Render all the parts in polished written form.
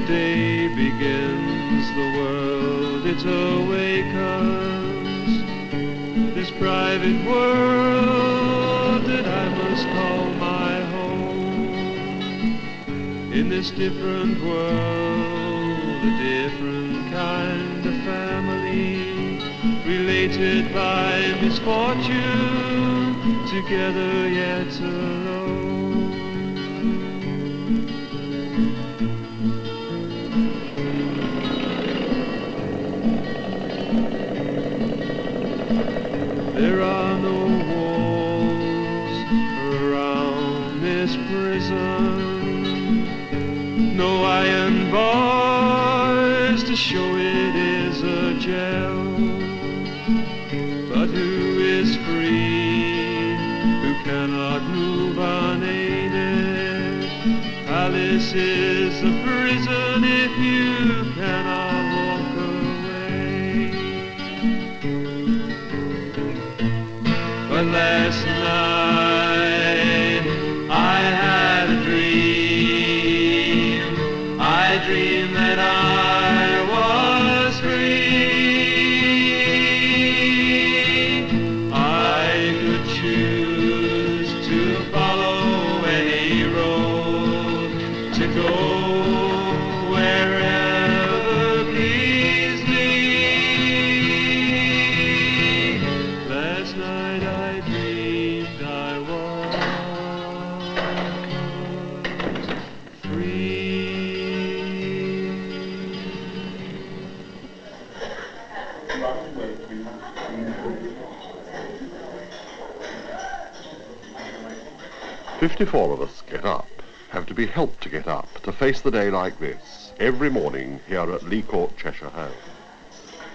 day begins, the world it awakens, this private world that I must call my home. In this different world, a different kind of family, related by misfortune, together yet alone. There are no walls around this prison, no iron bars to show it is a jail. But who is free, who cannot move unaided? Alice is a prison if you cannot walk away. But last night I had a dream. I dreamed that I was free. I could choose to follow any road, to go wherever pleased me. Last night I dreamed I was free. 54 of us get up, have to be helped to get up, to face the day like this, every morning here at Lee Court, Cheshire Home.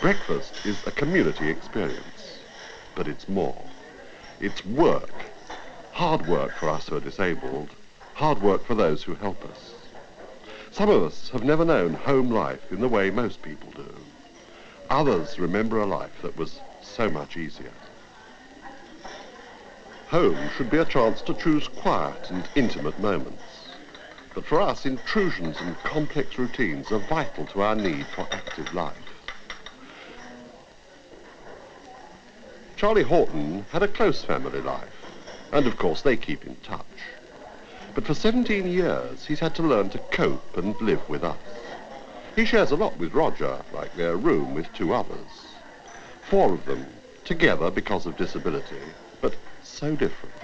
Breakfast is a community experience, but it's more. It's work. Hard work for us who are disabled, hard work for those who help us. Some of us have never known home life in the way most people do. Others remember a life that was so much easier. Home should be a chance to choose quiet and intimate moments. But for us, intrusions and complex routines are vital to our need for active life. Charlie Horton had a close family life, and of course they keep in touch. But for 17 years, he's had to learn to cope and live with us. He shares a lot with Roger, like their room with 2 others. 4 of them, together because of disability, but so different.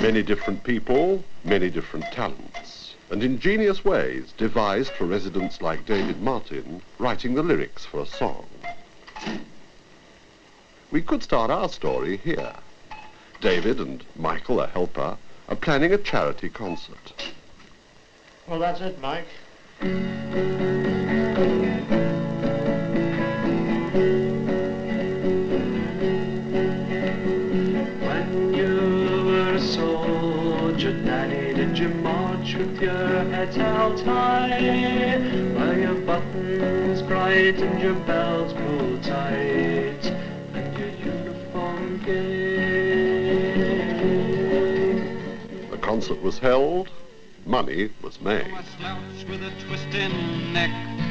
Many different people, many different talents, and ingenious ways devised for residents like David Martin, writing the lyrics for a song. We could start our story here. David and Michael, a helper, are planning a charity concert. Well, that's it, Mike. When you were a soldier, Daddy, did you march with your head held high? Were your buttons bright and your belts pulled tight, and your uniform gay? The concert was held, money was made. A slouch with a twisting neck,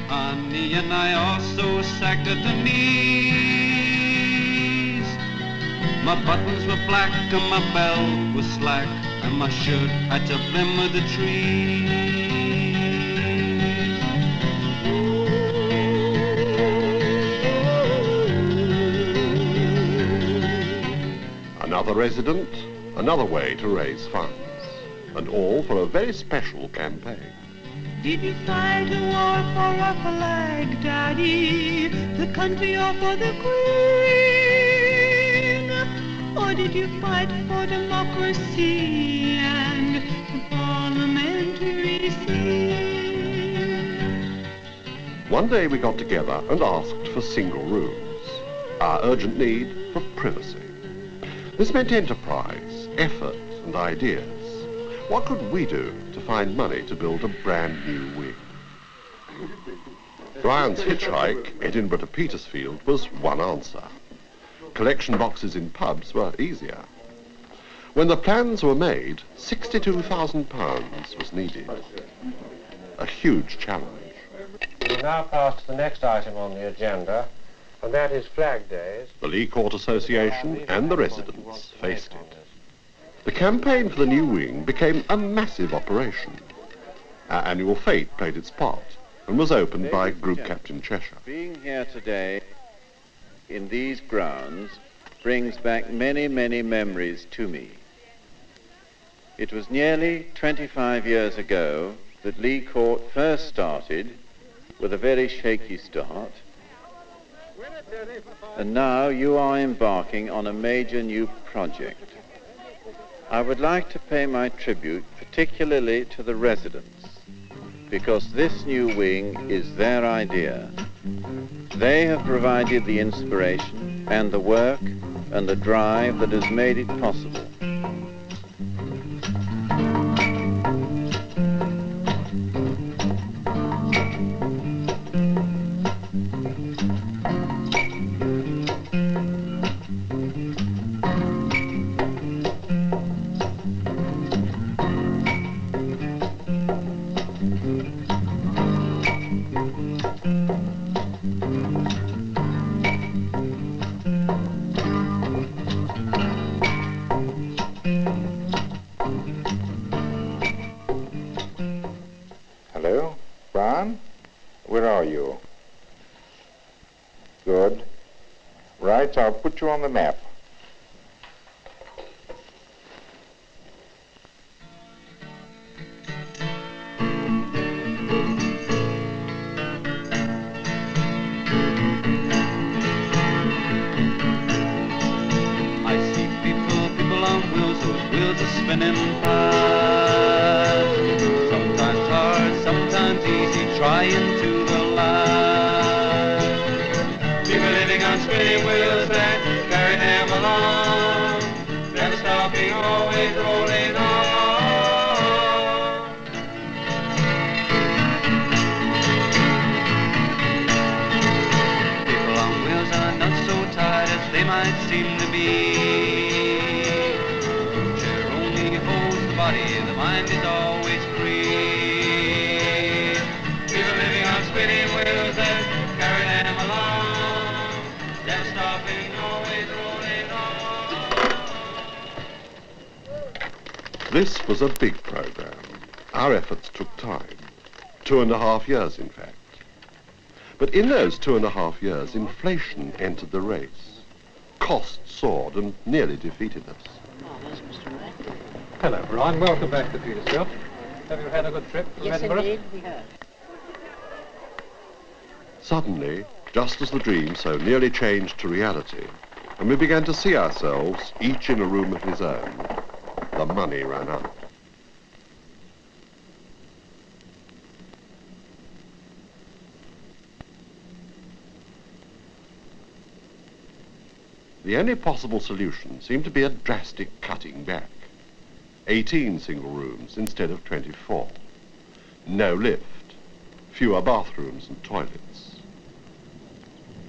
honey, and I also sagged at the knees. My buttons were black and my belt was slack, and my shirt had to blend with the trees. Another resident, another way to raise funds. And all for a very special campaign. Did you fight a war for a flag, Daddy? The country or for the Queen? Or did you fight for democracy and the parliamentary scene? One day we got together and asked for single rooms, our urgent need for privacy. This meant enterprise, effort and ideas. What could we do to find money to build a brand new wing? Brian's hitchhike, Edinburgh to Petersfield, was one answer. collection boxes in pubs were easier. When the plans were made, £62,000 was needed. A huge challenge. We now pass to the next item on the agenda, and that is Flag Days. The Lee Court Association and the residents faced it. The campaign for the new wing became a massive operation. Our annual fete played its part and was opened by Group Captain Cheshire. Being here today in these grounds brings back many, many memories to me. It was nearly 25 years ago that Lee Court first started with a very shaky start, and now you are embarking on a major new project. I would like to pay my tribute particularly to the residents, because this new wing is their idea. They have provided the inspiration and the work and the drive that has made it possible. Hello, Ron? Where are you? Good. Right, I'll put you on the map. I see people on wheels, those wheels are spinning fast. Sometimes hard, sometimes easy, trying to the last. People living on spinning wheels that carry them along, never stopping, always rolling on. People on wheels are not so tired as they might seem to be. Chair only holds the body, the mind is always free. People living on spinning wheels that carry them along, never stopping, always rolling on. This was a big program. Our efforts took time. 2.5 years, in fact. But in those 2.5 years, inflation entered the race. Costs soared and nearly defeated us. Hello, Ron. Welcome back to Feel Yourself. Have you had a good trip from Edinburgh? Yes, indeed, we have. Suddenly, just as the dream so nearly changed to reality, and we began to see ourselves, each in a room of his own, the money ran out. The only possible solution seemed to be a drastic cutting back. 18 single rooms instead of 24. No lift, fewer bathrooms and toilets.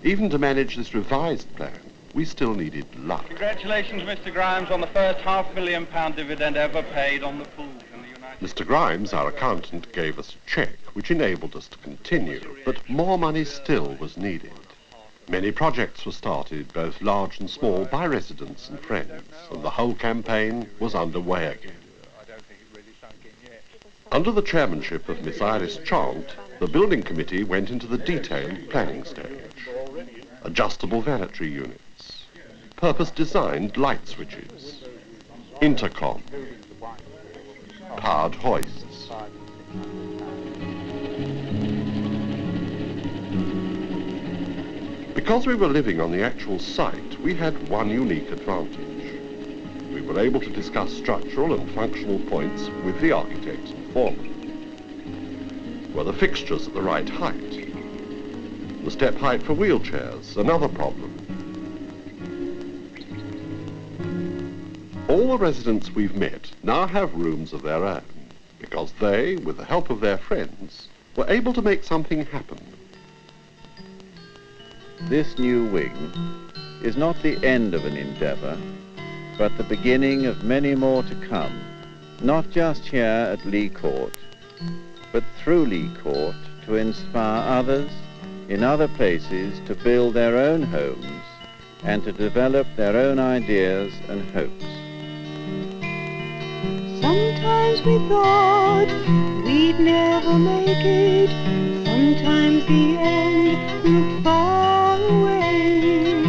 Even to manage this revised plan, we still needed luck. Congratulations, Mr. Grimes, on the first £500,000 dividend ever paid on the pool in the United States. Mr. Grimes, our accountant, gave us a cheque which enabled us to continue, but more money still was needed. Many projects were started, both large and small, by residents and friends, and the whole campaign was underway again. Under the chairmanship of Miss Iris Chant, the building committee went into the detailed planning stage. Adjustable vanity units, purpose-designed light switches, intercom, powered hoists. Because we were living on the actual site, we had one unique advantage. We were able to discuss structural and functional points with the architects and foremen. Were the fixtures at the right height? The step height for wheelchairs, another problem. All the residents we've met now have rooms of their own, because they, with the help of their friends, were able to make something happen. this new wing is not the end of an endeavour, but the beginning of many more to come, not just here at Lee Court, but through Lee Court to inspire others in other places to build their own homes and to develop their own ideas and hopes. Sometimes we thought we'd never make it. Sometimes the end looked far away.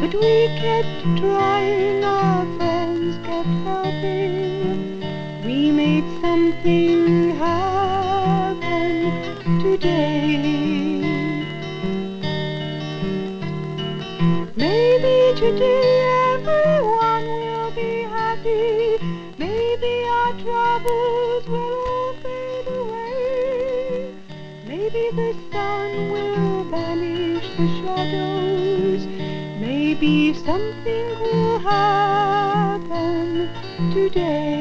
But we kept trying, our friends kept helping. We made something happen today. Maybe today everyone will be happy. Maybe our troubles will all fade away. Maybe the sun will banish the shadows. Maybe something will happen today.